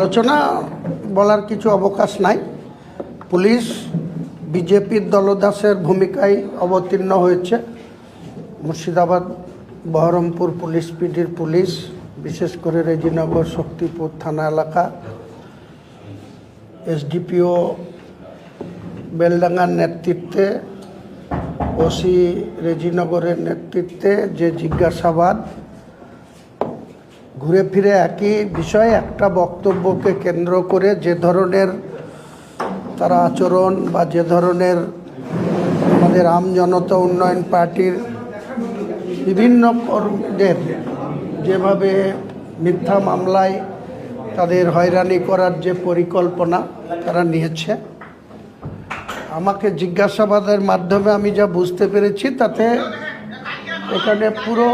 আলোচনা বলার কিছু অবকাশ নাই। পুলিশ বিজেপির দলদাসের ভূমিকায় অবতীর্ণ হয়েছে। মুর্শিদাবাদ বহরমপুর পুলিশ পিডির পুলিশ, বিশেষ করে রেজিনগর শক্তিপুর থানা এলাকা, এসডিপিও বেলডাঙ্গার নেতৃত্বে, ওসি রেজিনগরের নেতৃত্বে যে জিজ্ঞাসাবাদ ঘুরে ফিরে একই বিষয়ে একটা বক্তব্যকে কেন্দ্র করে যে ধরনের তারা আচরণ বা যে ধরনের আমাদের জনতা উন্নয়ন পার্টির বিভিন্ন কর্মীদের যেভাবে মিথ্যা মামলায় তাদের হয়রানি করার যে পরিকল্পনা তারা নিয়েছে, আমাকে জিজ্ঞাসাবাদের মাধ্যমে আমি যা বুঝতে পেরেছি তাতে এখানে পুরো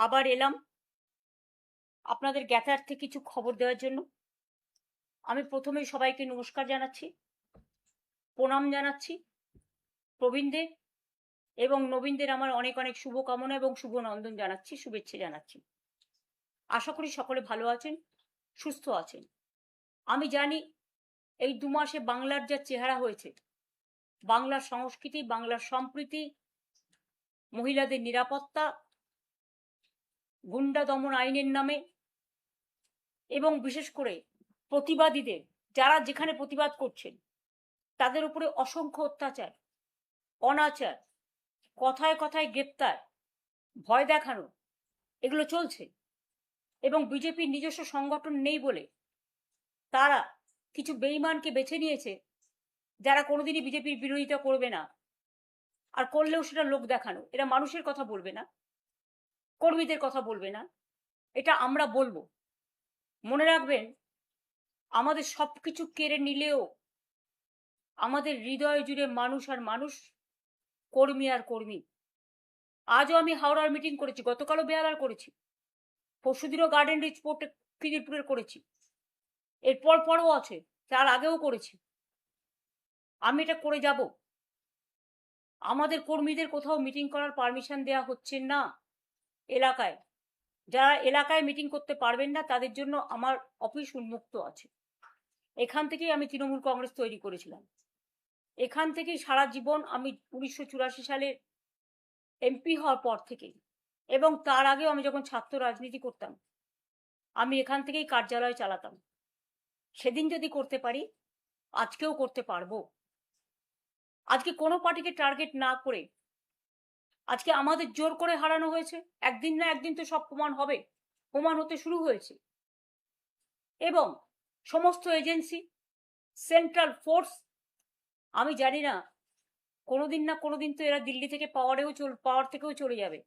আবার এলাম আপনাদের জ্ঞাতার্থে কিছু খবর দেওয়ার জন্য। আমি প্রথমেই সবাইকে নমস্কার জানাচ্ছি, প্রণাম জানাচ্ছি। প্রবীণদের এবং নবীনদের আমার অনেক অনেক শুভকামনা এবং শুভনন্দন জানাচ্ছি, শুভেচ্ছা জানাচ্ছি। আশা করি সকলে ভালো আছেন, সুস্থ আছেন। আমি জানি এই 2 মাসে বাংলার যা চেহারা হয়েছে, বাংলার সংস্কৃতি, বাংলার সম্প্রীতি, মহিলাদের নিরাপত্তা, গুন্ডা দমন আইনের নামে এবং বিশেষ করে প্রতিবাদীদের, যারা যেখানে প্রতিবাদ করছেন তাদের উপরে অসংখ্য অত্যাচার, অনাচার, কথায় কথায় গ্রেপ্তার, ভয় দেখানো, এগুলো চলছে। এবং বিজেপির নিজস্ব সংগঠন নেই বলে তারা কিছু বেঈমানকে বেছে নিয়েছে, যারা কোনোদিনই বিজেপির বিরোধিতা করবে না, আর করলেও সেটা লোক দেখানো। এরা মানুষের কথা বলবে না, কর্মীদের কথা বলবে না, এটা আমরা বলবো। মনে রাখবেন, আমাদের সবকিছু কেড়ে নিলেও আমাদের হৃদয় জুড়ে মানুষ আর মানুষ, কর্মী আর কর্মী। আজও আমি হাওড়ার মিটিং করেছি, গতকালও বেহালার করেছি, পরশুদিনও গার্ডেন রিচ পোর্টে খিদিরপুরের করেছি, এরপর পরও আছে, তার আগেও করেছি। আমি এটা করে যাব। আমাদের কর্মীদের কোথাও মিটিং করার পারমিশন দেওয়া হচ্ছে না এলাকায়। যারা এলাকায় মিটিং করতে পারবেন না তাদের জন্য আমার অফিস উন্মুক্ত আছে। এখান থেকেই আমি তৃণমূল কংগ্রেস তৈরি করেছিলাম। এখান থেকেই সারা জীবন আমি 1984 সালে এমপি হওয়ার পর থেকে, এবং তার আগেও আমি যখন ছাত্র রাজনীতি করতাম, আমি এখান থেকেই কার্যালয় চালাতাম। সেদিন যদি করতে পারি, আজকেও করতে পারবো। আজকে কোনো পার্টিকে টার্গেট না করে আজকে আমাদের জোর করে হারানো হয়েছে। একদিন না একদিন তো সব প্রমাণ হবে, প্রমাণ হতে শুরু হয়েছে। এবং সমস্ত এজেন্সি, সেন্ট্রাল ফোর্স, আমি জানি না কোনোদিন না কোনোদিন তো এরা দিল্লি থেকে পাওয়ার থেকেও চলে যাবে।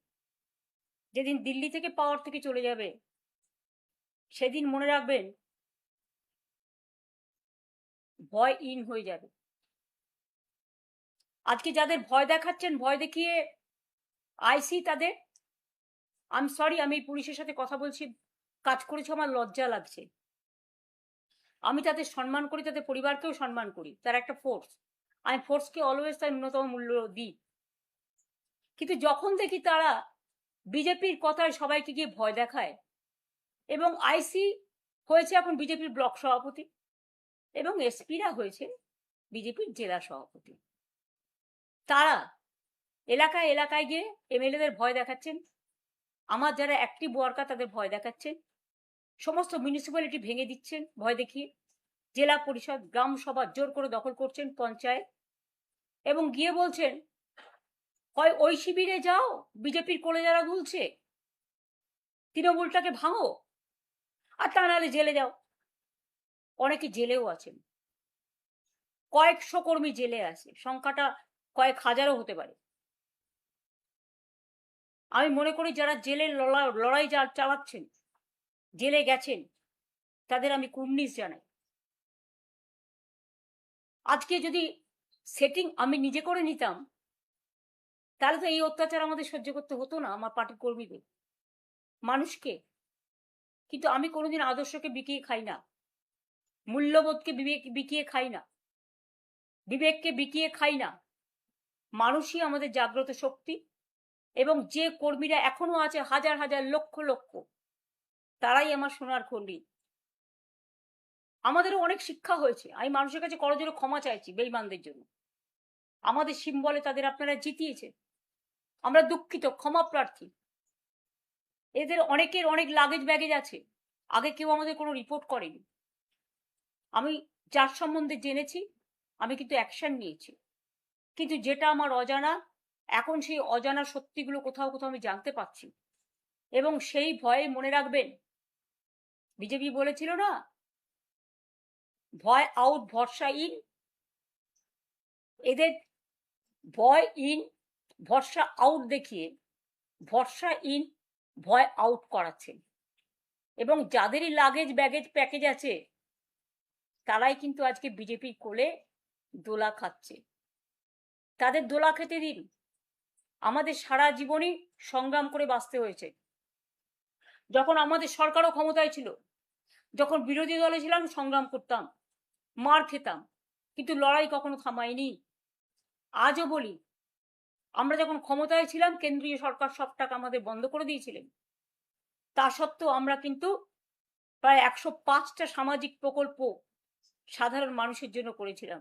যেদিন দিল্লি থেকে পাওয়ার থেকে চলে যাবে সেদিন মনে রাখবেন ভয় ইন হয়ে যাবে। আজকে যাদের ভয় দেখাচ্ছেন, ভয় দেখিয়ে আইসি তাদের, আমি সরি, আমি পুলিশের সাথে কথা বলছি, কাজ করেছে, আমার লজ্জা লাগছে। আমি তাদের সম্মান করি, তাদের পরিবারকেও সম্মান করি, তারা একটা ফোর্স। আমি ফোর্সকে অলওয়েজ তার ন্যূনতম মূল্য দিই। কিন্তু যখন দেখি তারা বিজেপির কথায় সবাইকে গিয়ে ভয় দেখায়, এবং আইসি হয়েছে এখন বিজেপির ব্লক সভাপতি, এবং এসপিরা হয়েছে বিজেপির জেলা সভাপতি, তারা এলাকায় এলাকায় গিয়ে এমএলএদের ভয় দেখাচ্ছেন, আমার যারা অ্যাক্টিভ ওয়ার্কার তাদের ভয় দেখাচ্ছেন, সমস্ত মিউনিসিপ্যালিটি ভেঙে দিচ্ছেন ভয় দেখিয়ে, জেলা পরিষদ, গ্রাম সভা জোর করে দখল করছেন, পঞ্চায়েত, এবং গিয়ে বলছেন হয় ওই শিবিরে যাও, বিজেপির কোলে যারা দুলছে, তৃণমূলটাকে ভাঙো, আর তা নাহলে জেলে যাও। অনেকে জেলেও আছেন, কয়েকশো কর্মী জেলে আছে, সংখ্যাটা কয়েক হাজারও হতে পারে। আমি মনে করি যারা জেলের লড়াই চালাচ্ছেন, জেলে গেছেন, তাদের আমি কুর্নিশ জানাই। আজকে যদি সেটিং আমি নিজে করে নিতাম, তাহলে তো এই অত্যাচার আমাদের সহ্য করতে হতো না, আমার পার্টির কর্মীদের, মানুষকে। কিন্তু আমি কোনোদিন আদর্শকে বিকিয়ে খাই না, মূল্যবোধকে বিকিয়ে খাই না, বিবেককে বিকিয়ে খাই না। মানুষই আমাদের জাগ্রত শক্তি, এবং যে কর্মীরা এখনো আছে হাজার হাজার লক্ষ লক্ষ, তারাই আমার সোনার খন্ডি। আমাদেরও অনেক শিক্ষা হয়েছে। আমি মানুষের কাছে করজোড়ে ক্ষমা চাইছি বেঈমানদের জন্য। আমাদের সিম্বলে তাদের আপনারা জিতিয়েছে। আমরা দুঃখিত, ক্ষমা প্রার্থী। এদের অনেকের অনেক লাগেজ ব্যাগেজ আছে, আগে কেউ আমাদের কোনো রিপোর্ট করেনি। আমি যার সম্বন্ধে জেনেছি আমি কিন্তু অ্যাকশন নিয়েছি, কিন্তু যেটা আমার অজানা, এখন সেই অজানা সত্যিগুলো কোথাও কোথাও আমি জানতে পারছি। এবং সেই ভয়ে মনে রাখবেন, বিজেপি বলেছিল না, ভয় আউট ভরসা ইন। এদের ভয় ইন ভরসা আউট দেখিয়ে ভরসা ইন ভয় আউট করাচ্ছেন। এবং যাদেরই লাগেজ ব্যাগেজ প্যাকেজ আছে তারাই কিন্তু আজকে বিজেপির কোলে দোলা খাচ্ছে। তাদের দোলা খেতে দিন। আমাদের সারা জীবনই সংগ্রাম করে বাঁচতে হয়েছে। যখন আমাদের সরকারও ক্ষমতায় ছিল, যখন বিরোধী দলে ছিলাম, সংগ্রাম করতাম, মার খেতাম, কিন্তু লড়াই কখনো থামায়নি। আজও বলি, আমরা যখন ক্ষমতায় ছিলাম কেন্দ্রীয় সরকার সব টাকা আমাদের বন্ধ করে দিয়েছিলেন। তা সত্ত্বেও আমরা কিন্তু প্রায় 105টা সামাজিক প্রকল্প সাধারণ মানুষের জন্য করেছিলাম।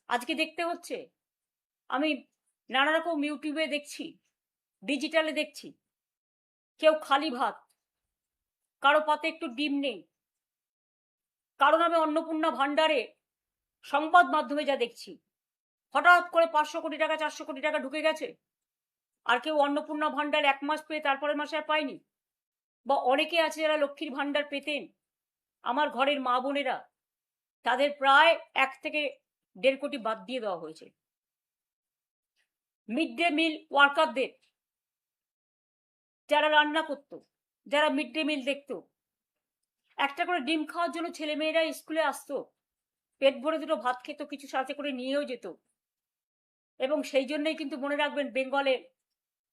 আজকে দেখতে হচ্ছে, আমি নানা রকম ইউটিউবে দেখছি, ডিজিটালে দেখছি, কেউ খালি ভাত, কারো পাতে একটু ডিম নেই, কারো নামে অন্নপূর্ণা ভাণ্ডারে সংবাদ মাধ্যমে যা দেখছি, হঠাৎ করে 500 কোটি টাকা 400 কোটি টাকা ঢুকে গেছে, আর কেউ অন্নপূর্ণা ভাণ্ডার 1 মাস পেয়ে তারপরের মাসে আর পায়নি। বা অনেকে আছে যারা লক্ষ্মীর ভাণ্ডার পেতেন, আমার ঘরের মা বোনেরা, তাদের প্রায় 1 থেকে 1.5 কোটি বাদ দিয়ে দেওয়া হয়েছে। মিড ডে মিল ওয়ার্কারদের, যারা রান্না করতো, যারা মিড ডে মিল দেখতো, একটা করে ডিম খাওয়ার জন্য ছেলেমেয়েরা স্কুলে আসতো, পেট ভরে দুটো ভাত খেত, কিছু সাথে করে নিয়েও যেত। এবং সেই জন্যই কিন্তু মনে রাখবেন, বেঙ্গলে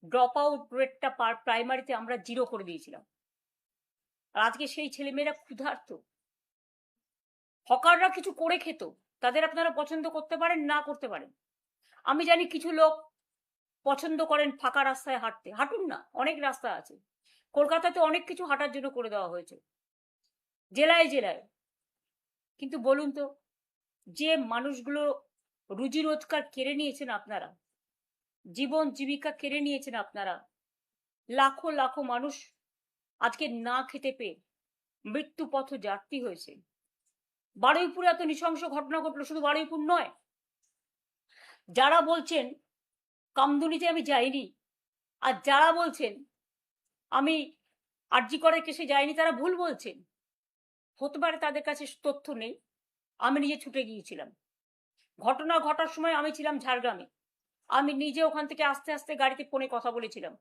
ড্রপ আউট রেটটা প্রাইমারিতে আমরা 0 করে দিয়েছিলাম। আর আজকে সেই ছেলেমেয়েরা ক্ষুধার্ত। হকাররা কিছু করে খেত, তাদের আপনারা পছন্দ করতে পারেন, না করতে পারেন। আমি জানি কিছু লোক পছন্দ করেন ফাঁকা রাস্তায় হাঁটতে, হাঁটুন না, অনেক রাস্তা আছে। কলকাতাতে অনেক কিছু হাঁটার জন্য করে দেওয়া হয়েছে, জেলায় জেলায়। কিন্তু বলুন তো, যে মানুষগুলো রুজি রোজগার কেড়ে নিয়েছেন আপনারা, জীবন জীবিকা কেড়ে নিয়েছেন আপনারা, লাখো লাখো মানুষ আজকে না খেতে পেয়ে মৃত্যু পথ যাত্রী হয়েছে। বারুইপুরে এত নৃশংস ঘটনা ঘটলো, শুধু বারুইপুর নয়। যারা বলছেন কামদুনিতে আমি যাইনি, আর যারা বলছেন আমি আরজি করের কেসে যাইনি, তারা ভুল বলছেন। হতে পারে তাদের কাছে তথ্য নেই, আমি নিজে ছুটে গিয়েছিলাম। ঘটনা ঘটার সময় আমি ছিলাম ঝাড়গ্রামে, আমি নিজে ওখান থেকে আস্তে আস্তে গাড়িতে ফোনে কথা বলেছিলাম।